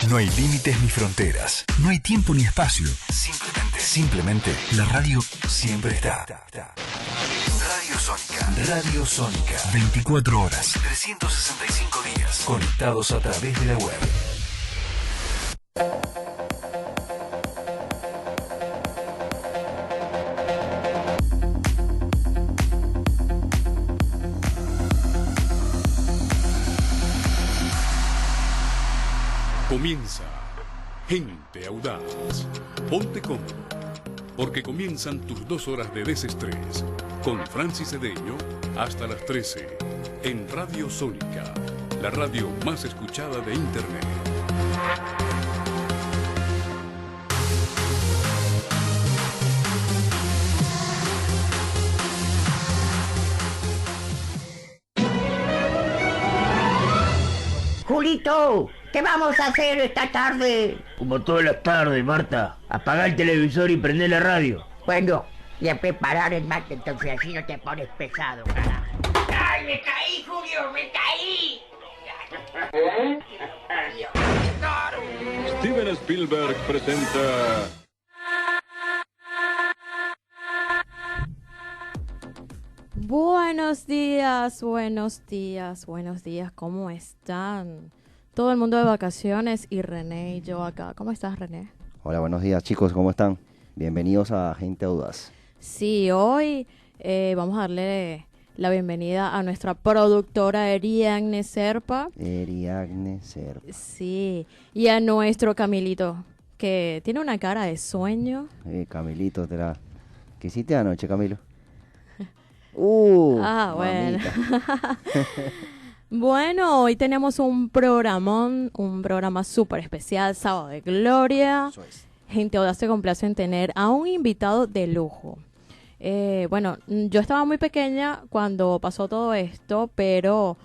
No hay límites ni fronteras. No hay tiempo ni espacio. Simplemente, la radio siempre está. Radio Sónica. Radio Sónica. 24 horas. 365 días. Conectados a través de la web. Comienza Gente Audaz. Ponte cómodo, porque comienzan tus 2 horas de desestrés con Francis Cedeño hasta las 13 en Radio Sónica, la radio más escuchada de Internet. Julito, ¿qué vamos a hacer esta tarde? Como todas las tardes, Marta. Apaga el televisor y prende la radio. Bueno, y a preparar el mate, entonces así no te pones pesado, carajo. ¡Ay, me caí, Julio, me caí! Steven Spielberg presenta... Buenos días, ¿cómo están? Todo el mundo de vacaciones y René y yo acá. ¿Cómo estás, René? Hola, buenos días, chicos, ¿cómo están? Bienvenidos a Gente Audaz. Sí, hoy vamos a darle la bienvenida a nuestra productora Eriagne Serpa. Eriagne Serpa. Sí, y a nuestro Camilito, que tiene una cara de sueño. Camilito, ¿qué hiciste anoche, Camilo? Bueno. Bueno, hoy tenemos un programa súper especial, Sábado de Gloria. Eso es. Gente Audaz se complace en tener a un invitado de lujo. Bueno, yo estaba muy pequeña cuando pasó todo esto, pero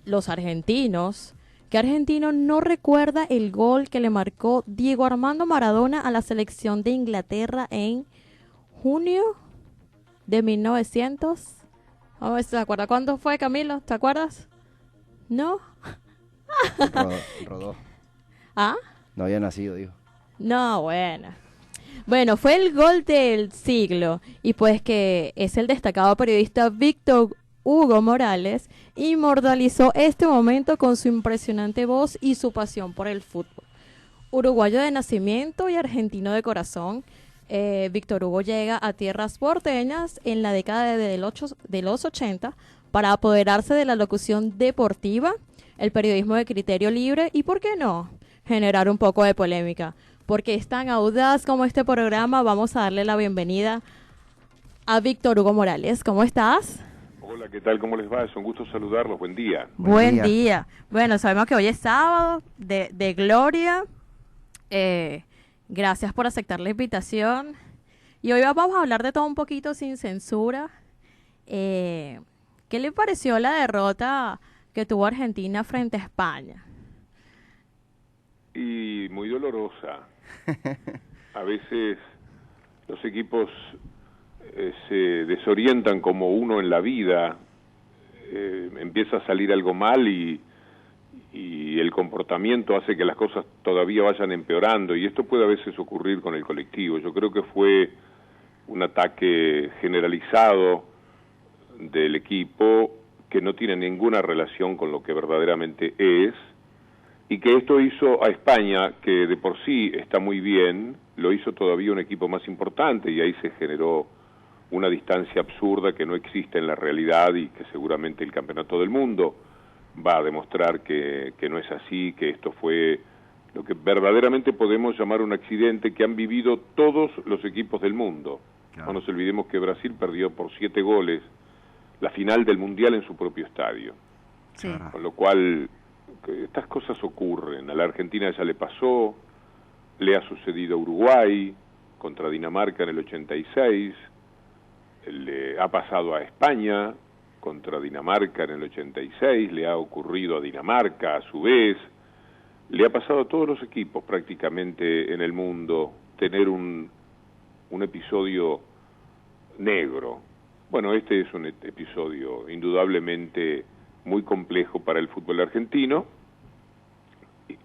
los argentinos, ¿qué argentino no recuerda el gol que le marcó Diego Armando Maradona a la selección de Inglaterra en junio de 1900? Vamos a ver si te acuerdas. ¿Cuándo fue, Camilo? ¿Te acuerdas? ¿No? Rodó. ¿Ah? No había nacido, dijo. No, bueno. Bueno, fue el gol del siglo. Y pues que es el destacado periodista Víctor Hugo Morales inmortalizó este momento con su impresionante voz y su pasión por el fútbol. Uruguayo de nacimiento y argentino de corazón, Víctor Hugo llega a tierras porteñas en la década de los 80 para apoderarse de la locución deportiva, el periodismo de criterio libre y, ¿por qué no?, generar un poco de polémica. Porque es tan audaz como este programa, vamos a darle la bienvenida a Víctor Hugo Morales. ¿Cómo estás? Hola, ¿qué tal? ¿Cómo les va? Es un gusto saludarlos. Buen día. Buen día. Bueno, sabemos que hoy es sábado de Gloria. Gracias por aceptar la invitación. Y hoy vamos a hablar de todo un poquito sin censura. ¿Qué le pareció la derrota que tuvo Argentina frente a España? Y muy dolorosa. A veces los equipos se desorientan como uno en la vida. Empieza a salir algo mal y el comportamiento hace que las cosas todavía vayan empeorando, y esto puede a veces ocurrir con el colectivo. Yo creo que fue un ataque generalizado del equipo que no tiene ninguna relación con lo que verdaderamente es, y que esto hizo a España, que de por sí está muy bien, lo hizo todavía un equipo más importante, y ahí se generó una distancia absurda que no existe en la realidad y que seguramente el Campeonato del Mundo va a demostrar que no es así, que esto fue lo que verdaderamente podemos llamar un accidente que han vivido todos los equipos del mundo. Claro. No nos olvidemos que Brasil perdió por 7 goles la final del Mundial en su propio estadio. Sí. Con lo cual, estas cosas ocurren. A la Argentina ya le pasó, le ha sucedido a Uruguay contra Dinamarca en el 86, le ha pasado a España contra Dinamarca en el 86, le ha ocurrido a Dinamarca a su vez, le ha pasado a todos los equipos prácticamente en el mundo tener un episodio negro. Bueno, este es un episodio indudablemente muy complejo para el fútbol argentino,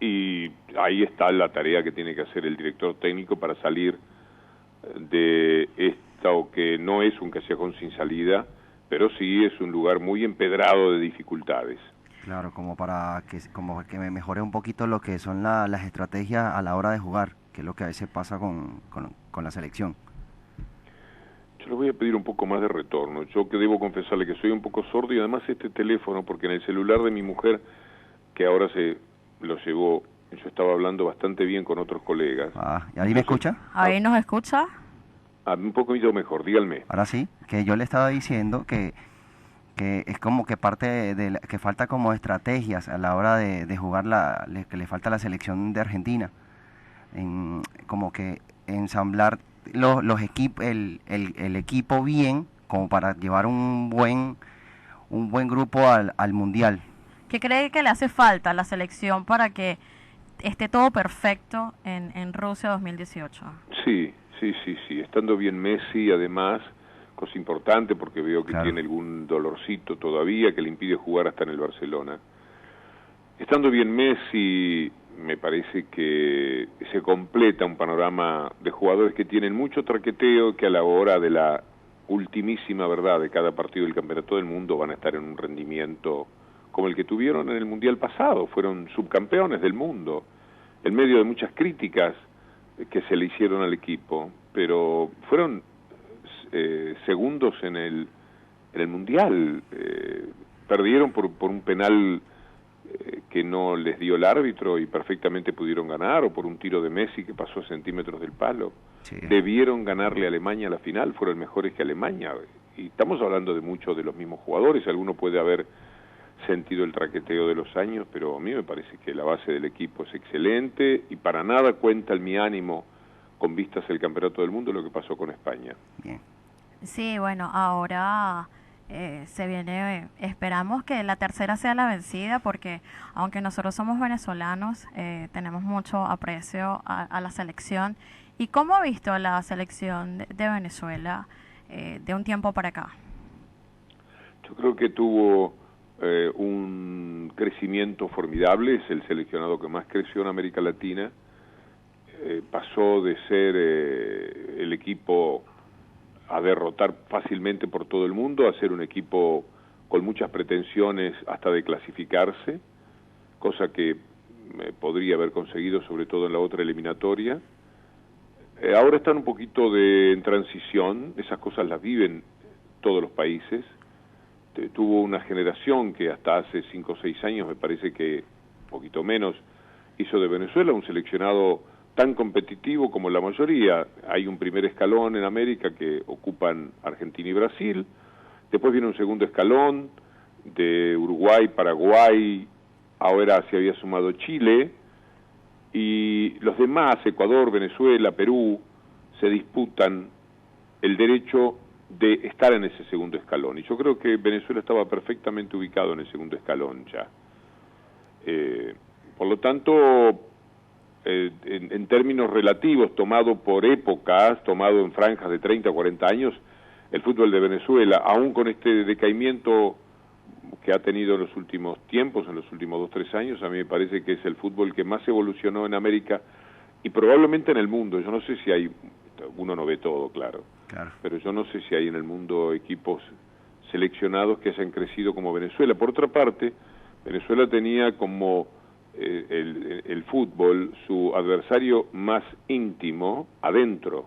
y ahí está la tarea que tiene que hacer el director técnico para salir de esto que no es un callejón sin salida, pero sí es un lugar muy empedrado de dificultades. Claro, como que me mejore un poquito lo que son las estrategias a la hora de jugar, que es lo que a veces pasa con la selección. Yo le voy a pedir un poco más de retorno. Yo que debo confesarle que soy un poco sordo y además este teléfono, porque en el celular de mi mujer, que ahora se lo llevó, yo estaba hablando bastante bien con otros colegas. ¿Y ahí me escucha? ¿Ahí nos escucha? Un poquito mejor, díganme. Ahora sí, que yo le estaba diciendo que es como que parte que falta como estrategias a la hora de jugar, que le falta a la selección de Argentina, como que ensamblar los equipos, el equipo bien, como para llevar un buen grupo al mundial. ¿Qué cree que le hace falta a la selección para que esté todo perfecto en Rusia 2018? Sí, estando bien Messi, además, cosa importante porque veo que claro, tiene algún dolorcito todavía que le impide jugar hasta en el Barcelona. Estando bien Messi, me parece que se completa un panorama de jugadores que tienen mucho traqueteo, que a la hora de la ultimísima verdad de cada partido del Campeonato del Mundo van a estar en un rendimiento como el que tuvieron en el Mundial pasado. Fueron subcampeones del mundo, en medio de muchas críticas que se le hicieron al equipo, pero fueron segundos en el Mundial. Perdieron por un penal que no les dio el árbitro y perfectamente pudieron ganar, o por un tiro de Messi que pasó a centímetros del palo. Sí. Debieron ganarle a Alemania a la final, fueron mejores que Alemania. Y estamos hablando de muchos de los mismos jugadores, alguno puede haber sentido el traqueteo de los años, pero a mí me parece que la base del equipo es excelente y para nada cuenta en mi ánimo con vistas al Campeonato del Mundo lo que pasó con España. Bien. Sí, bueno, ahora se viene, esperamos que la tercera sea la vencida, porque aunque nosotros somos venezolanos, tenemos mucho aprecio a la selección. ¿Y cómo ha visto la selección de Venezuela de un tiempo para acá? Yo creo que tuvo un crecimiento formidable, es el seleccionado que más creció en América Latina. Pasó de ser el equipo a derrotar fácilmente por todo el mundo, a ser un equipo con muchas pretensiones hasta de clasificarse, cosa que podría haber conseguido sobre todo en la otra eliminatoria. Ahora están un poquito en transición, esas cosas las viven todos los países. Tuvo una generación que hasta hace 5 o 6 años, me parece que un poquito menos, hizo de Venezuela un seleccionado tan competitivo como la mayoría. Hay un primer escalón en América que ocupan Argentina y Brasil, después viene un segundo escalón de Uruguay, Paraguay, ahora se había sumado Chile, y los demás, Ecuador, Venezuela, Perú, se disputan el derecho de estar en ese segundo escalón, y yo creo que Venezuela estaba perfectamente ubicado en el segundo escalón ya. Por lo tanto, en términos relativos, tomado por épocas, tomado en franjas de 30 o 40 años, el fútbol de Venezuela, aún con este decaimiento que ha tenido en los últimos tiempos, en los últimos 2 o 3 años, a mí me parece que es el fútbol que más evolucionó en América y probablemente en el mundo. Yo no sé si hay, uno no ve todo, claro, pero yo no sé si hay en el mundo equipos seleccionados que hayan crecido como Venezuela. Por otra parte, Venezuela tenía como el fútbol su adversario más íntimo adentro,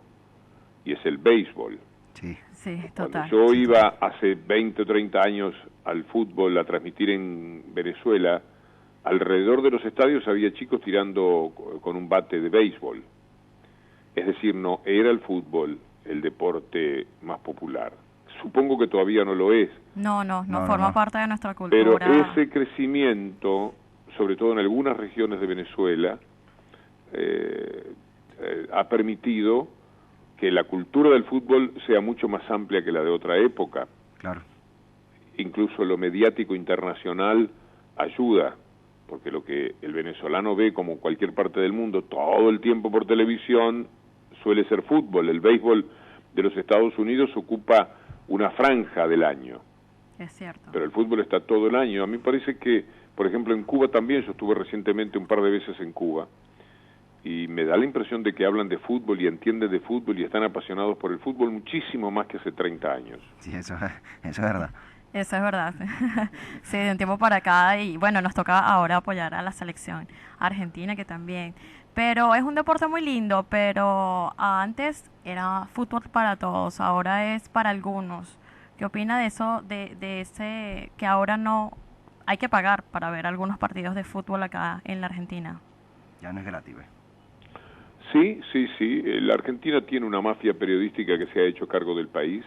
y es el béisbol. Sí, total. Cuando yo iba hace 20 o 30 años al fútbol a transmitir en Venezuela, alrededor de los estadios había chicos tirando con un bate de béisbol. Es decir, no era el fútbol el deporte más popular. Supongo que todavía no lo es. No forma parte de nuestra cultura. Pero ese crecimiento, sobre todo en algunas regiones de Venezuela, ha permitido que la cultura del fútbol sea mucho más amplia que la de otra época. Claro. Incluso lo mediático internacional ayuda, porque lo que el venezolano ve, como cualquier parte del mundo, todo el tiempo por televisión, suele ser fútbol. El béisbol de los Estados Unidos ocupa una franja del año. Es cierto. Pero el fútbol está todo el año. A mí me parece que, por ejemplo, en Cuba también, yo estuve recientemente un par de veces en Cuba, y me da la impresión de que hablan de fútbol y entienden de fútbol y están apasionados por el fútbol muchísimo más que hace 30 años. Sí, eso es verdad. Eso es verdad. Sí, de un tiempo para acá, y bueno, nos toca ahora apoyar a la selección argentina, que también. Pero es un deporte muy lindo, pero antes era fútbol para todos, ahora es para algunos. ¿Qué opina de eso, de ese que ahora no hay que pagar para ver algunos partidos de fútbol acá en la Argentina? Ya no es gratis, ¿ves? Sí. La Argentina tiene una mafia periodística que se ha hecho cargo del país.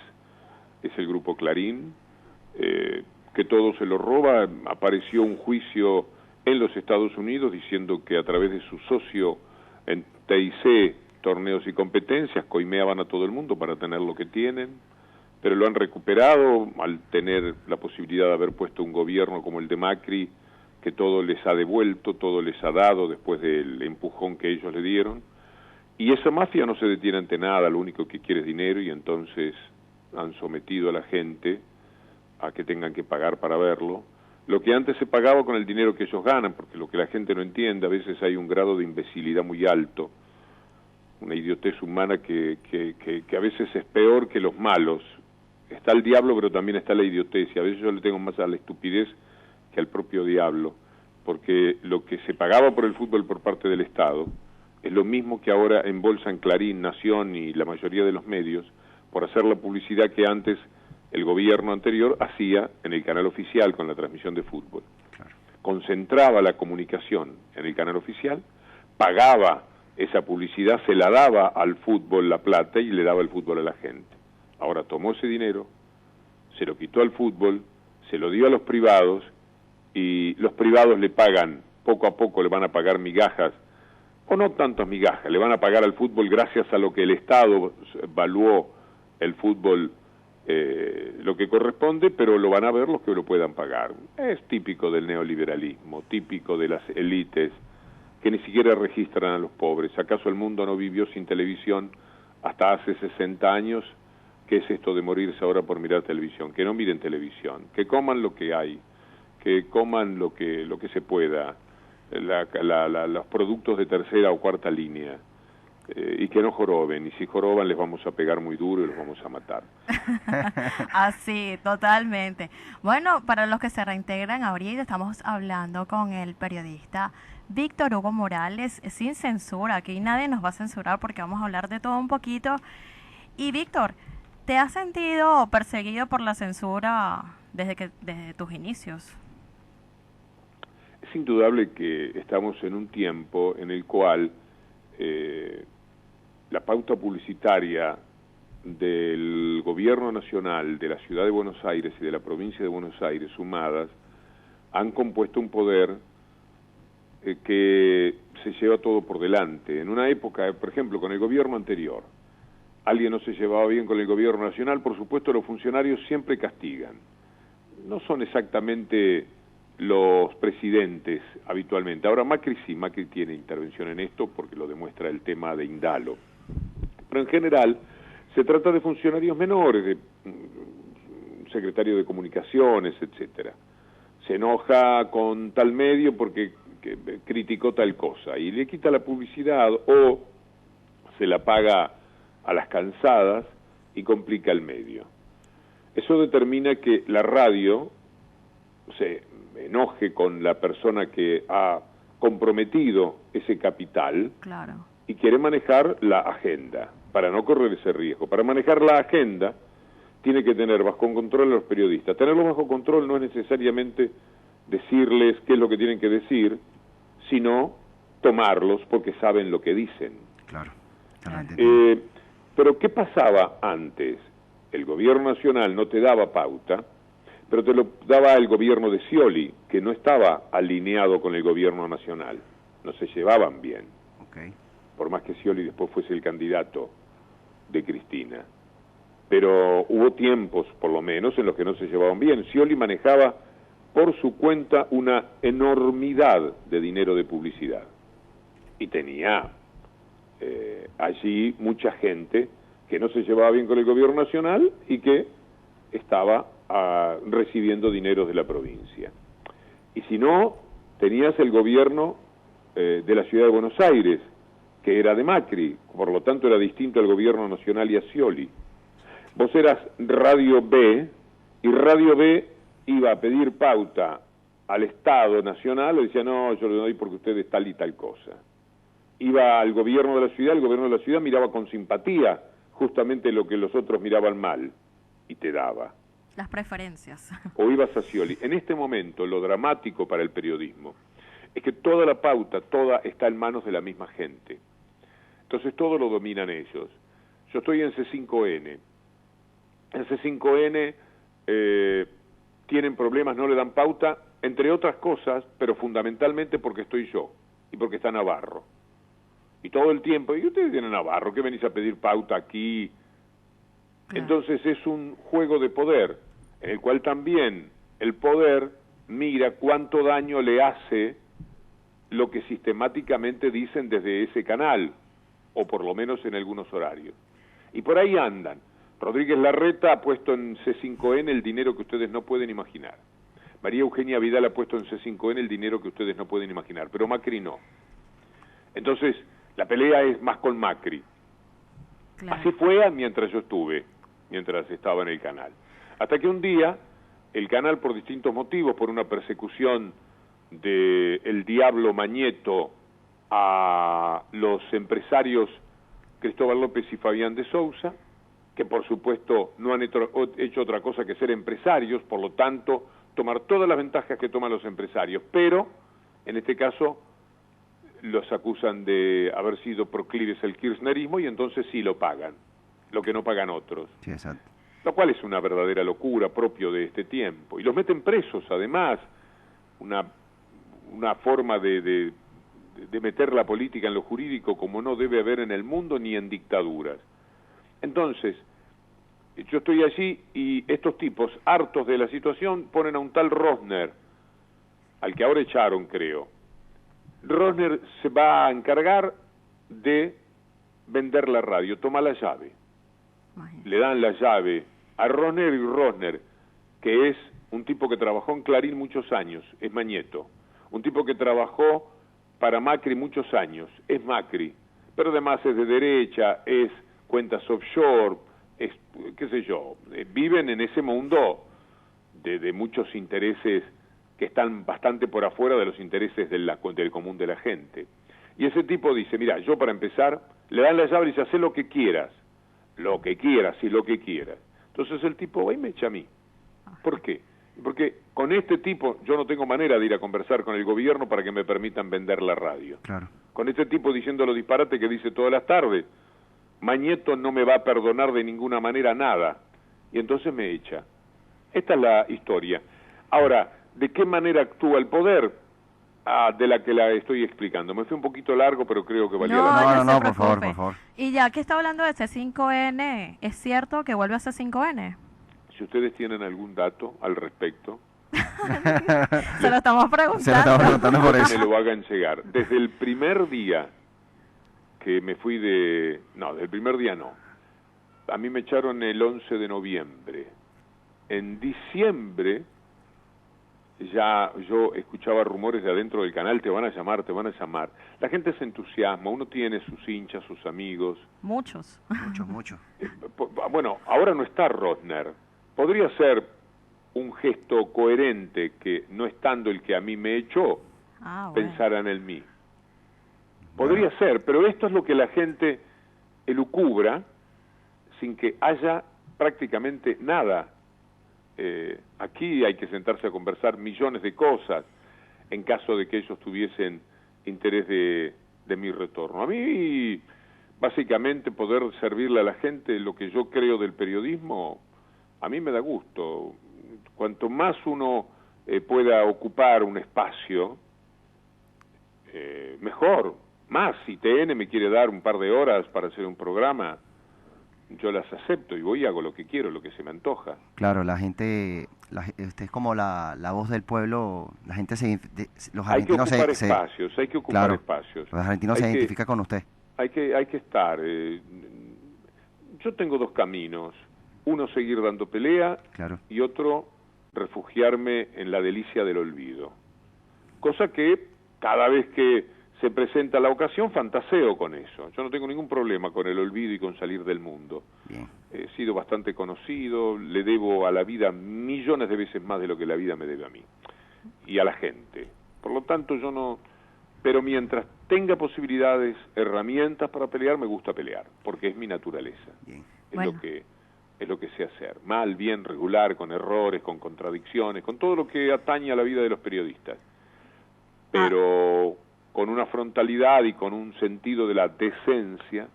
Es el grupo Clarín, que todo se lo roba. Apareció un juicio en los Estados Unidos diciendo que a través de su socio en TIC, Torneos y Competencias, coimeaban a todo el mundo para tener lo que tienen, pero lo han recuperado al tener la posibilidad de haber puesto un gobierno como el de Macri, que todo les ha devuelto, todo les ha dado después del empujón que ellos le dieron. Y esa mafia no se detiene ante nada, lo único que quiere es dinero, y entonces han sometido a la gente a que tengan que pagar para verlo. Lo que antes se pagaba con el dinero que ellos ganan, porque lo que la gente no entiende, a veces hay un grado de imbecilidad muy alto, una idiotez humana que a veces es peor que los malos. Está el diablo, pero también está la idiotez, y a veces yo le tengo más a la estupidez que al propio diablo, porque lo que se pagaba por el fútbol por parte del Estado es lo mismo que ahora embolsan Clarín, Nación y la mayoría de los medios por hacer la publicidad que antes el gobierno anterior hacía en el canal oficial con la transmisión de fútbol. Claro. Concentraba la comunicación en el canal oficial, pagaba esa publicidad, se la daba al fútbol la plata y le daba el fútbol a la gente. Ahora tomó ese dinero, se lo quitó al fútbol, se lo dio a los privados, y los privados le pagan, poco a poco le van a pagar migajas, o no tantas migajas, le van a pagar al fútbol gracias a lo que el Estado evaluó el fútbol lo que corresponde, pero lo van a ver los que lo puedan pagar. Es típico del neoliberalismo, típico de las élites que ni siquiera registran a los pobres. ¿Acaso el mundo no vivió sin televisión hasta hace 60 años? ¿Qué es esto de morirse ahora por mirar televisión? Que no miren televisión, que coman lo que hay, que coman lo que se pueda, los productos de tercera o cuarta línea, y que no joroben, y si joroban les vamos a pegar muy duro y los vamos a matar. Así, totalmente. Bueno, para los que se reintegran ahorita, estamos hablando con el periodista Víctor Hugo Morales, sin censura. Aquí nadie nos va a censurar porque vamos a hablar de todo un poquito. Y Víctor, ¿te has sentido perseguido por la censura desde tus inicios? Es indudable que estamos en un tiempo en el cual la pauta publicitaria del gobierno nacional, de la ciudad de Buenos Aires y de la provincia de Buenos Aires sumadas, han compuesto un poder que se lleva todo por delante. En una época, por ejemplo, con el gobierno anterior, alguien no se llevaba bien con el gobierno nacional, por supuesto los funcionarios siempre castigan. No son exactamente los presidentes habitualmente. Ahora Macri sí, Macri tiene intervención en esto porque lo demuestra el tema de Indalo. Pero en general se trata de funcionarios menores, de secretario de comunicaciones, etcétera. Se enoja con tal medio porque criticó tal cosa y le quita la publicidad o se la paga a las cansadas y complica el medio. Eso determina que la radio se enoje con la persona que ha comprometido ese capital. Claro. Y quiere manejar la agenda para no correr ese riesgo. Para manejar la agenda tiene que tener bajo control a los periodistas. Tenerlos bajo control no es necesariamente decirles qué es lo que tienen que decir, sino tomarlos porque saben lo que dicen. Claro. Pero ¿qué pasaba antes? El gobierno nacional no te daba pauta, pero te lo daba el gobierno de Scioli, que no estaba alineado con el gobierno nacional. No se llevaban bien. Okay. Por más que Scioli después fuese el candidato de Cristina. Pero hubo tiempos, por lo menos, en los que no se llevaban bien. Scioli manejaba por su cuenta una enormidad de dinero de publicidad. Y tenía allí mucha gente que no se llevaba bien con el gobierno nacional y que estaba recibiendo dinero de la provincia. Y si no, tenías el gobierno de la ciudad de Buenos Aires, que era de Macri, por lo tanto era distinto al gobierno nacional y a Scioli. Vos eras Radio B, y Radio B iba a pedir pauta al Estado Nacional, le decía, no, yo le doy porque ustedes tal y tal cosa. Iba al gobierno de la ciudad, el gobierno de la ciudad miraba con simpatía justamente lo que los otros miraban mal, y te daba. Las preferencias. O ibas a Scioli. En este momento, lo dramático para el periodismo es que toda la pauta, toda está en manos de la misma gente. Entonces todo lo dominan ellos. Yo estoy en C5N. En C5N tienen problemas, no le dan pauta, entre otras cosas, pero fundamentalmente porque estoy yo y porque está Navarro. Y todo el tiempo, y ustedes tienen Navarro, ¿qué venís a pedir pauta aquí? Entonces es un juego de poder, en el cual también el poder mira cuánto daño le hace lo que sistemáticamente dicen desde ese canal, o por lo menos en algunos horarios. Y por ahí andan. Rodríguez Larreta ha puesto en C5N el dinero que ustedes no pueden imaginar. María Eugenia Vidal ha puesto en C5N el dinero que ustedes no pueden imaginar, pero Macri no. Entonces, la pelea es más con Macri. Claro. Así fue mientras yo estuve, mientras estaba en el canal. Hasta que un día, el canal, por distintos motivos, por una persecución de el Diablo Mañeto a los empresarios Cristóbal López y Fabián de Sousa, que por supuesto no han hecho otra cosa que ser empresarios, por lo tanto, tomar todas las ventajas que toman los empresarios, pero, en este caso, los acusan de haber sido proclives al kirchnerismo y entonces sí lo pagan, lo que no pagan otros. Sí, exacto. Lo cual es una verdadera locura propio de este tiempo. Y los meten presos, además, una forma de meter la política en lo jurídico como no debe haber en el mundo ni en dictaduras. Entonces, yo estoy allí y estos tipos, hartos de la situación, ponen a un tal Rosner, al que ahora echaron, creo. Rosner se va a encargar de vender la radio, toma la llave. Le dan la llave a Rosner, y Rosner, que es un tipo que trabajó en Clarín muchos años, es Mañeto. Un tipo que trabajó para Macri muchos años, es Macri. Pero además es de derecha, es cuentas offshore, es, qué sé yo, viven en ese mundo de muchos intereses que están bastante por afuera de los intereses del común de la gente. Y ese tipo dice, mira, yo para empezar, le dan la llave y dice, haz lo que quieras y lo que quieras. Entonces el tipo va y me echa a mí. ¿Por qué? Porque con este tipo yo no tengo manera de ir a conversar con el gobierno para que me permitan vender la radio. Claro. Con este tipo diciendo los disparates que dice todas las tardes, Mañeto no me va a perdonar de ninguna manera nada. Y entonces me echa. Esta es la historia. Ahora, ¿de qué manera actúa el poder? De la que la estoy explicando. Me fui un poquito largo, pero creo que valía la pena. No, por favor. Y ya que está hablando de C5N, ¿es cierto que vuelve a C5N? Si ustedes tienen algún dato al respecto... Se lo estamos preguntando. Por eso. Me lo hagan llegar. Desde el primer día que me fui de... No, del primer día no. A mí me echaron el 11 de noviembre. En diciembre... ya yo escuchaba rumores de adentro del canal, te van a llamar. La gente se entusiasma, uno tiene sus hinchas, sus amigos. Muchos. Bueno, ahora no está Rosner. Podría ser un gesto coherente que, no estando el que a mí me echó, pensaran en mí. Podría ser, pero esto es lo que la gente elucubra sin que haya prácticamente nada. Aquí hay que sentarse a conversar millones de cosas en caso de que ellos tuviesen interés de mi retorno. A mí, básicamente, poder servirle a la gente lo que yo creo del periodismo, a mí me da gusto. Cuanto más uno pueda ocupar un espacio, mejor. Más, si TN me quiere dar un par de horas para hacer un programa, yo las acepto y voy y hago lo que quiero, lo que se me antoja. Claro, la gente, usted es como la voz del pueblo, la gente los hay que argentinos ocupar espacios, hay que ocupar espacios. Los argentinos se identifican con usted. Hay que estar. Yo tengo dos caminos, uno seguir dando pelea, y otro refugiarme en la delicia del olvido. Cosa que cada vez que se presenta la ocasión, fantaseo con eso. Yo no tengo ningún problema con el olvido y con salir del mundo. Bien. He sido bastante conocido, le debo a la vida millones de veces más de lo que la vida me debe a mí y a la gente. Por lo tanto, yo no... Pero mientras tenga posibilidades, herramientas para pelear, me gusta pelear, porque es mi naturaleza. Bien. Es lo que sé hacer. Mal, bien, regular, con errores, con contradicciones, con todo lo que atañe a la vida de los periodistas. Pero con una frontalidad y con un sentido de la decencia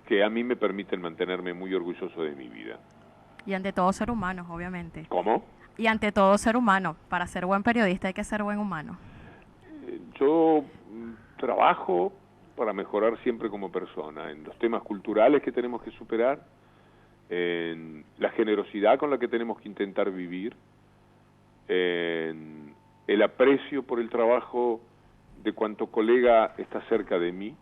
que a mí me permiten mantenerme muy orgulloso de mi vida. Y ante todo ser humano, obviamente. ¿Cómo? Y ante todo ser humano. Para ser buen periodista hay que ser buen humano. Yo trabajo para mejorar siempre como persona, en los temas culturales que tenemos que superar, en la generosidad con la que tenemos que intentar vivir, en el aprecio por el trabajo de cuanto colega está cerca de mí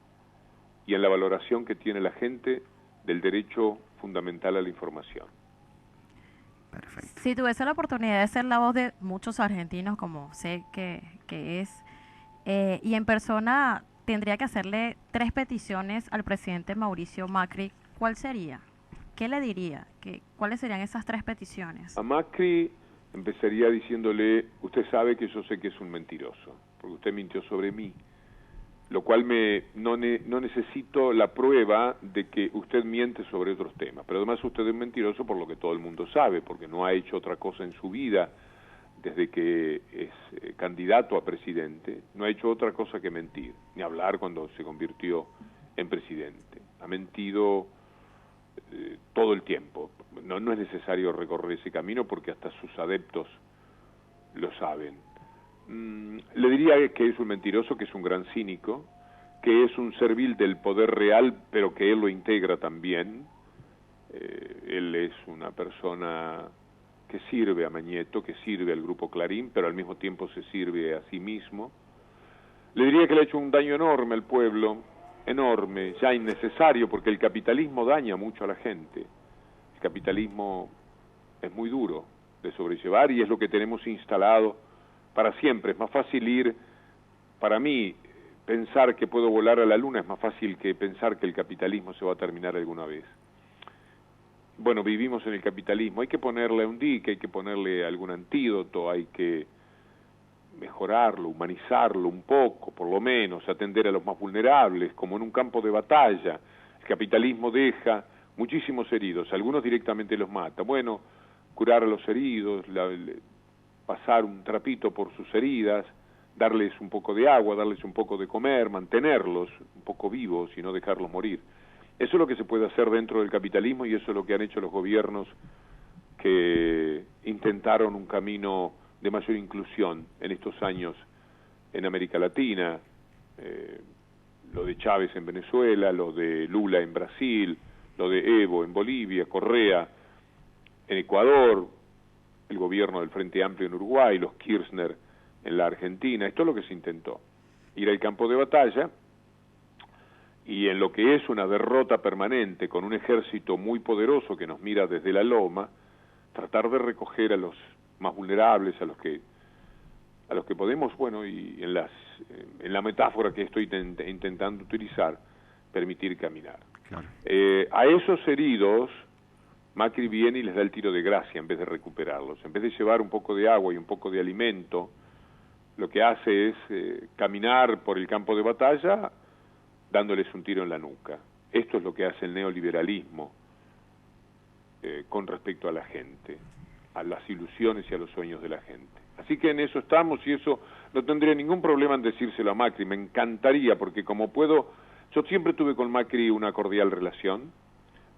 y en la valoración que tiene la gente del derecho fundamental a la información. Perfecto. Si tuviese la oportunidad de ser la voz de muchos argentinos, como sé que es, y en persona tendría que hacerle 3 peticiones al presidente Mauricio Macri, ¿cuál sería? ¿Qué le diría? ¿Cuáles serían esas 3 peticiones? A Macri empezaría diciéndole, usted sabe que yo sé que es un mentiroso, porque usted mintió sobre mí, lo cual no necesito la prueba de que usted miente sobre otros temas, pero además usted es mentiroso por lo que todo el mundo sabe, porque no ha hecho otra cosa en su vida desde que es candidato a presidente, no ha hecho otra cosa que mentir, ni hablar cuando se convirtió en presidente. Ha mentido todo el tiempo. No es necesario recorrer ese camino porque hasta sus adeptos lo saben. Le diría que es un mentiroso, que es un gran cínico, que es un servil del poder real, pero que él lo integra también. Él es una persona que sirve a Mañeto, que sirve al Grupo Clarín, pero al mismo tiempo se sirve a sí mismo. Le diría que le ha hecho un daño enorme al pueblo, enorme, ya innecesario, porque el capitalismo daña mucho a la gente. El capitalismo es muy duro de sobrellevar y es lo que tenemos instalado para siempre. Es más fácil ir, para mí, pensar que puedo volar a la luna es más fácil que pensar que el capitalismo se va a terminar alguna vez. Bueno, vivimos en el capitalismo, hay que ponerle un dique, hay que ponerle algún antídoto, hay que mejorarlo, humanizarlo un poco, por lo menos, atender a los más vulnerables, como en un campo de batalla. El capitalismo deja muchísimos heridos, algunos directamente los mata. Bueno, curar a los heridos, pasar un trapito por sus heridas, darles un poco de agua, darles un poco de comer, mantenerlos un poco vivos y no dejarlos morir. Eso es lo que se puede hacer dentro del capitalismo y eso es lo que han hecho los gobiernos que intentaron un camino de mayor inclusión en estos años en América Latina, lo de Chávez en Venezuela, lo de Lula en Brasil, lo de Evo en Bolivia, Correa en Ecuador, el gobierno del Frente Amplio en Uruguay, los Kirchner en la Argentina. Esto es lo que se intentó, ir al campo de batalla y en lo que es una derrota permanente con un ejército muy poderoso que nos mira desde la loma, tratar de recoger a los más vulnerables, a los que podemos, bueno, y en la metáfora que estoy intentando utilizar, permitir caminar. Claro. A esos heridos, Macri viene y les da el tiro de gracia en vez de recuperarlos. En vez de llevar un poco de agua y un poco de alimento, lo que hace es caminar por el campo de batalla dándoles un tiro en la nuca. Esto es lo que hace el neoliberalismo con respecto a la gente, a las ilusiones y a los sueños de la gente. Así que en eso estamos y eso no tendría ningún problema en decírselo a Macri. Me encantaría porque como puedo, yo siempre tuve con Macri una cordial relación,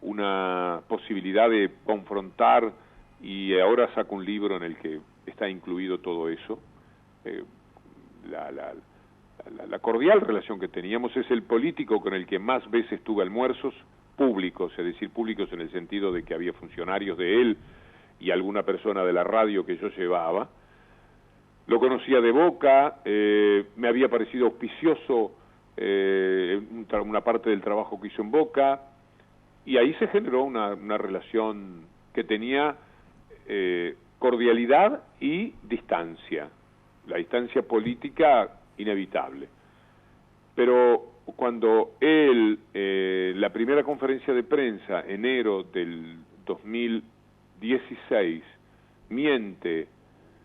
una posibilidad de confrontar y ahora saco un libro en el que está incluido todo eso. La cordial relación que teníamos es el político con el que más veces tuve almuerzos públicos, es decir, públicos en el sentido de que había funcionarios de él y alguna persona de la radio que yo llevaba. Lo conocía de boca, me había parecido auspicioso una parte del trabajo que hizo en Boca, y ahí se generó una relación que tenía cordialidad y distancia. La distancia política inevitable. Pero cuando él, la primera conferencia de prensa, enero del 2016, miente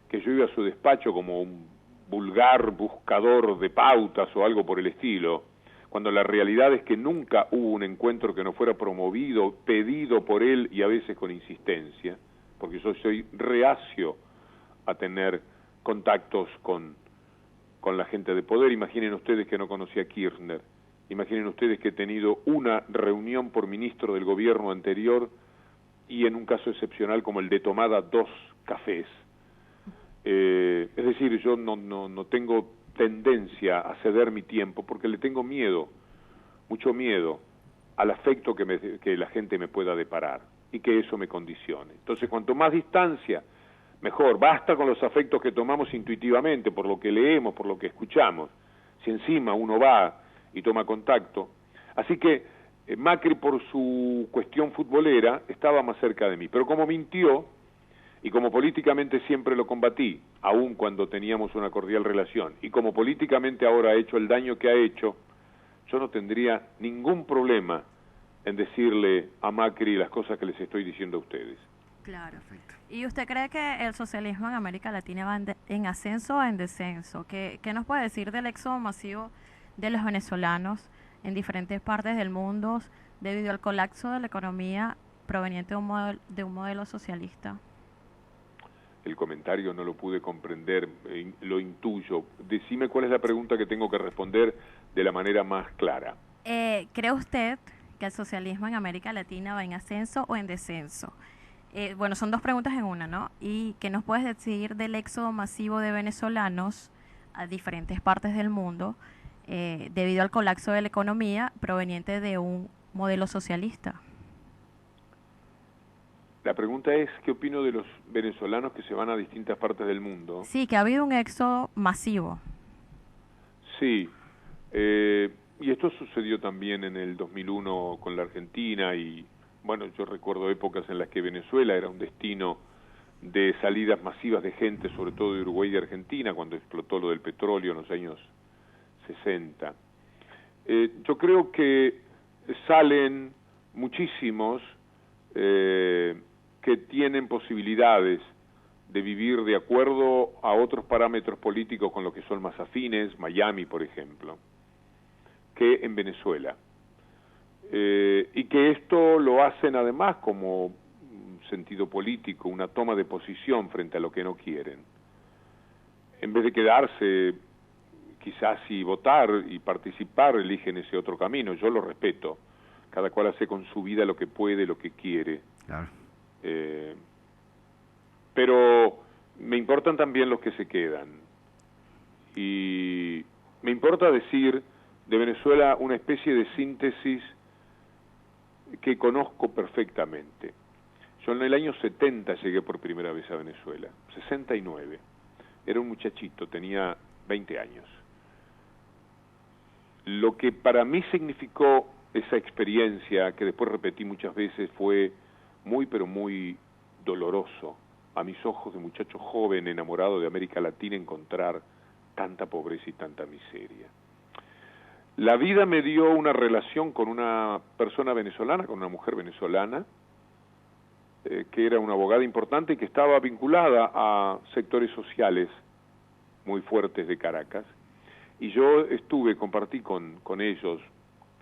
que yo iba a su despacho como un vulgar buscador de pautas o algo por el estilo, cuando la realidad es que nunca hubo un encuentro que no fuera promovido, pedido por él y a veces con insistencia, porque yo soy reacio a tener contactos con la gente de poder. Imaginen ustedes que no conocí a Kirchner, imaginen ustedes que he tenido una reunión por ministro del gobierno anterior y en un caso excepcional como el de tomada 2 cafés. Es decir, yo no tengo tendencia a ceder mi tiempo porque le tengo miedo, mucho miedo, al afecto que la gente me pueda deparar y que eso me condicione. Entonces, cuanto más distancia, mejor. Basta con los afectos que tomamos intuitivamente, por lo que leemos, por lo que escuchamos. Si encima uno va y toma contacto. Así que Macri, por su cuestión futbolera, estaba más cerca de mí. Pero como mintió, y como políticamente siempre lo combatí, aun cuando teníamos una cordial relación, y como políticamente ahora ha hecho el daño que ha hecho, yo no tendría ningún problema en decirle a Macri las cosas que les estoy diciendo a ustedes. Claro. Perfecto. ¿Y usted cree que el socialismo en América Latina va en ascenso o en descenso? ¿Qué nos puede decir del éxodo masivo de los venezolanos en diferentes partes del mundo debido al colapso de la economía proveniente de un modelo socialista? El comentario no lo pude comprender, lo intuyo. Decime cuál es la pregunta que tengo que responder de la manera más clara. ¿Cree usted que el socialismo en América Latina va en ascenso o en descenso? Bueno, son 2 preguntas en una, ¿no? ¿Y qué nos puedes decir del éxodo masivo de venezolanos a diferentes partes del mundo debido al colapso de la economía proveniente de un modelo socialista? La pregunta es, ¿qué opino de los venezolanos que se van a distintas partes del mundo? Sí, que ha habido un éxodo masivo. Sí, y esto sucedió también en el 2001 con la Argentina y, bueno, yo recuerdo épocas en las que Venezuela era un destino de salidas masivas de gente, sobre todo de Uruguay y de Argentina, cuando explotó lo del petróleo en los años 60. Yo creo que salen muchísimos que tienen posibilidades de vivir de acuerdo a otros parámetros políticos con los que son más afines, Miami, por ejemplo, que en Venezuela. Y que esto lo hacen además como un sentido político, una toma de posición frente a lo que no quieren. En vez de quedarse quizás y votar y participar, eligen ese otro camino. Yo lo respeto. Cada cual hace con su vida lo que puede, lo que quiere. Claro. Pero me importan también los que se quedan. Y me importa decir de Venezuela una especie de síntesis que conozco perfectamente. Yo en el año 70 llegué por primera vez a Venezuela, 69. Era un muchachito, tenía 20 años. Lo que para mí significó esa experiencia, que después repetí muchas veces, fue muy pero muy doloroso. A mis ojos de muchacho joven, enamorado de América Latina, encontrar tanta pobreza y tanta miseria. La vida me dio una relación con una persona venezolana, con una mujer venezolana, que era una abogada importante y que estaba vinculada a sectores sociales muy fuertes de Caracas. Y yo compartí con ellos,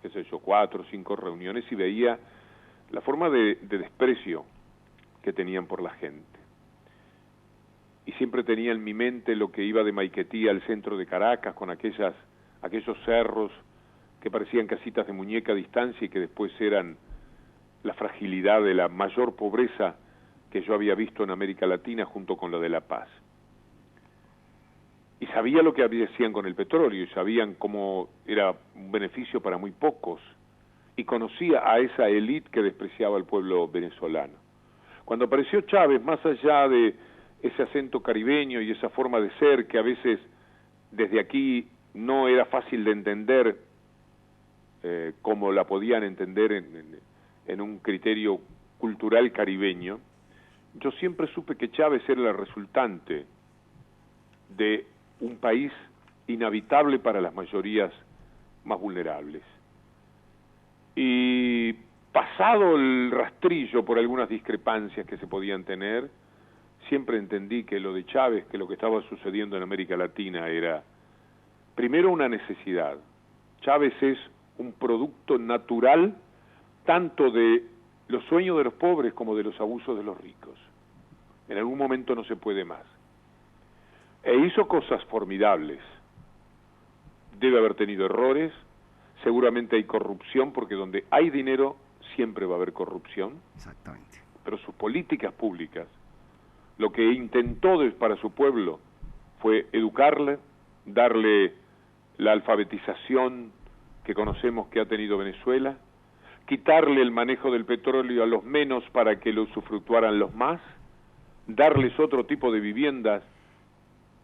qué sé yo, 4 o 5 reuniones y veía la forma de desprecio que tenían por la gente. Y siempre tenía en mi mente lo que iba de Maiquetía al centro de Caracas, con aquellos cerros que parecían casitas de muñeca a distancia y que después eran la fragilidad de la mayor pobreza que yo había visto en América Latina junto con la de La Paz. Y sabía lo que hacían con el petróleo y sabían cómo era un beneficio para muy pocos. Y conocía a esa élite que despreciaba al pueblo venezolano. Cuando apareció Chávez, más allá de ese acento caribeño y esa forma de ser que a veces desde aquí no era fácil de entender como la podían entender en un criterio cultural caribeño, yo siempre supe que Chávez era la resultante de un país inhabitable para las mayorías más vulnerables. Y pasado el rastrillo por algunas discrepancias que se podían tener, siempre entendí que lo de Chávez, que lo que estaba sucediendo en América Latina era, primero, una necesidad. Chávez es un producto natural tanto de los sueños de los pobres como de los abusos de los ricos. En algún momento no se puede más. E hizo cosas formidables. Debe haber tenido errores, seguramente hay corrupción, porque donde hay dinero siempre va a haber corrupción. Exactamente. Pero sus políticas públicas, lo que intentó para su pueblo fue educarle, darle la alfabetización que conocemos que ha tenido Venezuela, quitarle el manejo del petróleo a los menos para que lo usufructuaran los más, darles otro tipo de viviendas,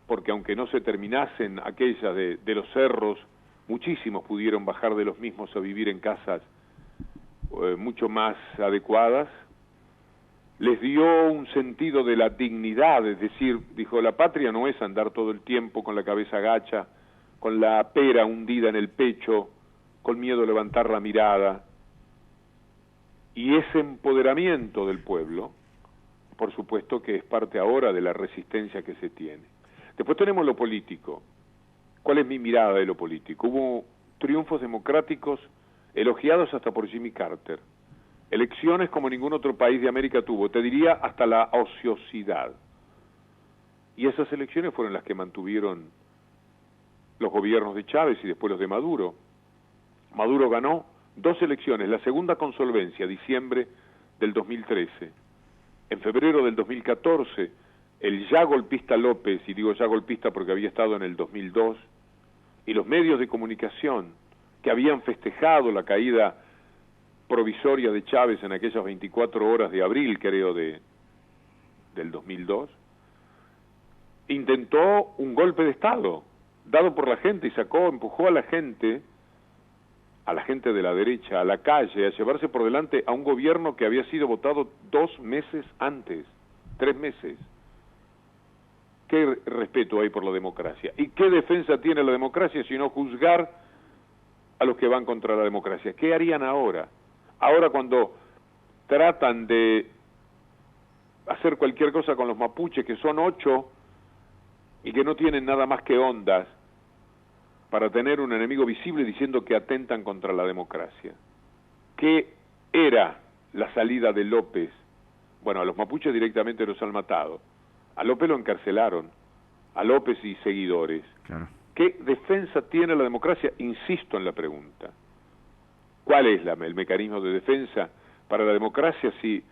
porque aunque no se terminasen aquellas de los cerros, muchísimos pudieron bajar de los mismos a vivir en casas mucho más adecuadas. Les dio un sentido de la dignidad, es decir, dijo, la patria no es andar todo el tiempo con la cabeza gacha, con la pera hundida en el pecho, con miedo a levantar la mirada. Y ese empoderamiento del pueblo, por supuesto que es parte ahora de la resistencia que se tiene. Después tenemos lo político. ¿Cuál es mi mirada de lo político? Hubo triunfos democráticos elogiados hasta por Jimmy Carter. Elecciones como ningún otro país de América tuvo, te diría hasta la ociosidad. Y esas elecciones fueron las que mantuvieron los gobiernos de Chávez y después los de Maduro. Maduro ganó 2 elecciones, la segunda con solvencia, diciembre del 2013. En febrero del 2014, el ya golpista López, y digo ya golpista porque había estado en el 2002, y los medios de comunicación que habían festejado la caída provisoria de Chávez en aquellas 24 horas de abril, creo, del 2002, intentó un golpe de Estado, dado por la gente, y empujó a la gente de la derecha, a la calle, a llevarse por delante a un gobierno que había sido votado 2 meses antes, 3 meses. ¿Qué respeto hay por la democracia? ¿Y qué defensa tiene la democracia sino juzgar a los que van contra la democracia? ¿Qué harían ahora? Ahora cuando tratan de hacer cualquier cosa con los mapuches, que son 8 y que no tienen nada más que ondas, para tener un enemigo visible diciendo que atentan contra la democracia. ¿Qué era la salida de López? Bueno, a los mapuches directamente los han matado. A López lo encarcelaron. A López y seguidores. Claro. ¿Qué defensa tiene la democracia? Insisto en la pregunta. ¿Cuál es el mecanismo de defensa para la democracia si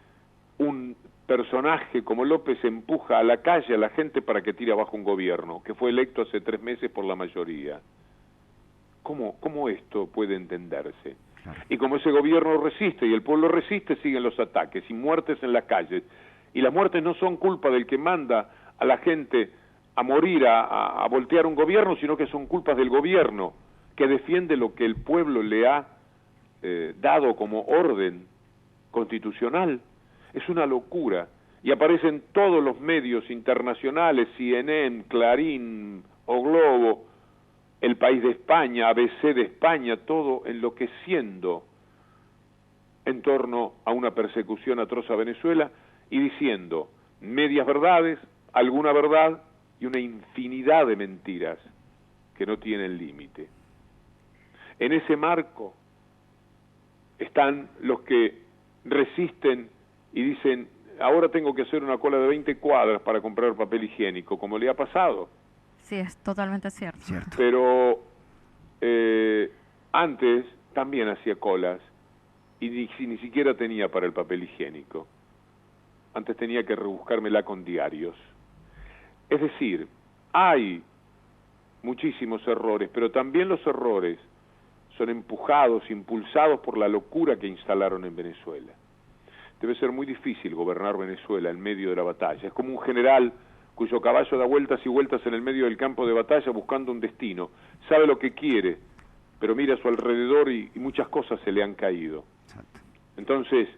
un personaje como López empuja a la calle a la gente para que tire abajo un gobierno que fue electo hace 3 meses por la mayoría? ¿Cómo esto puede entenderse? Claro. Y como ese gobierno resiste y el pueblo resiste, siguen los ataques y muertes en las calles. Y las muertes no son culpa del que manda a la gente a morir, a voltear un gobierno, sino que son culpas del gobierno, que defiende lo que el pueblo le ha dado como orden constitucional. Es una locura. Y aparecen todos los medios internacionales, CNN, Clarín o Globo, El País de España, ABC de España, todo enloqueciendo en torno a una persecución atroz a Venezuela y diciendo medias verdades, alguna verdad y una infinidad de mentiras que no tienen límite. En ese marco están los que resisten y dicen, ahora tengo que hacer una cola de 20 cuadras para comprar papel higiénico, como le ha pasado. Sí, es totalmente cierto. Pero antes también hacía colas y ni siquiera tenía para el papel higiénico. Antes tenía que rebuscármela con diarios. Es decir, hay muchísimos errores, pero también los errores son empujados, impulsados por la locura que instalaron en Venezuela. Debe ser muy difícil gobernar Venezuela en medio de la batalla. Es como un general cuyo caballo da vueltas y vueltas en el medio del campo de batalla buscando un destino. Sabe lo que quiere, pero mira a su alrededor y muchas cosas se le han caído. Exacto. Entonces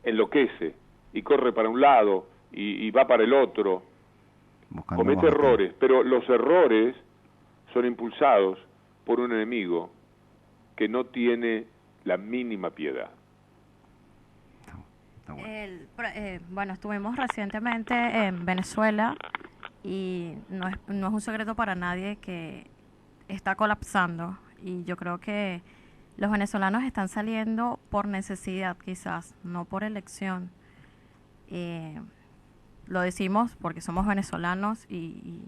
enloquece y corre para un lado y va para el otro. Comete errores, pero los errores son impulsados por un enemigo que no tiene la mínima piedad. Bueno, estuvimos recientemente en Venezuela y no es un secreto para nadie que está colapsando, y yo creo que los venezolanos están saliendo por necesidad, quizás, no por elección. Lo decimos porque somos venezolanos y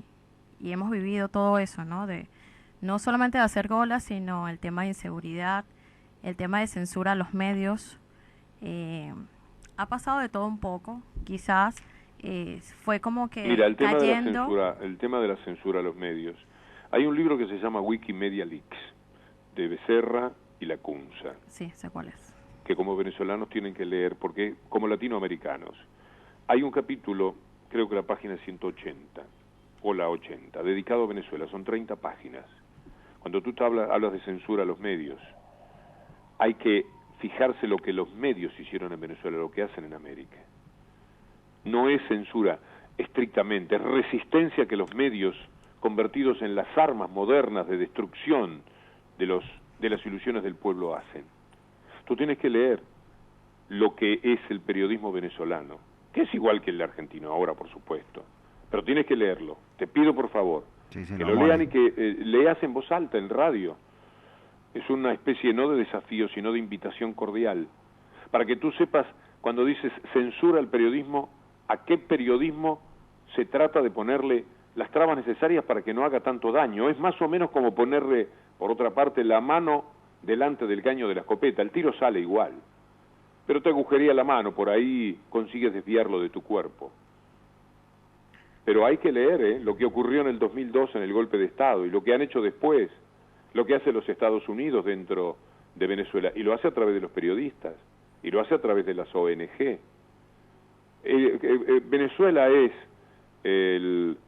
hemos vivido todo eso, ¿no? No solamente de hacer golas, sino el tema de inseguridad, el tema de censura a los medios. Ha pasado de todo un poco, quizás fue como que mira, el tema cayendo... el tema de la censura a los medios. Hay un libro que se llama Wikimedia Leaks, de Becerra y Lacunza. Sí, sé cuál es. Que como venezolanos tienen que leer, porque como latinoamericanos. Hay un capítulo, creo que la página 180, o la 80, dedicado a Venezuela, son 30 páginas. Cuando tú hablas de censura a los medios, hay que fijarse lo que los medios hicieron en Venezuela, lo que hacen en América. No es censura estrictamente, es resistencia que los medios, convertidos en las armas modernas de destrucción de las ilusiones del pueblo, hacen. Tú tienes que leer lo que es el periodismo venezolano, que es igual que el argentino ahora, por supuesto, pero tienes que leerlo. Te pido, por favor, que lo lean y que leas en voz alta, en radio. Es una especie no de desafío, sino de invitación cordial, para que tú sepas, cuando dices censura al periodismo, a qué periodismo se trata de ponerle las trabas necesarias para que no haga tanto daño. Es más o menos como ponerle, por otra parte, la mano delante del caño de la escopeta. El tiro sale igual, pero te agujería la mano, por ahí consigues desviarlo de tu cuerpo. Pero hay que leer lo que ocurrió en el 2002 en el golpe de Estado y lo que han hecho después, lo que hace los Estados Unidos dentro de Venezuela, y lo hace a través de los periodistas, y lo hace a través de las ONG. Venezuela es el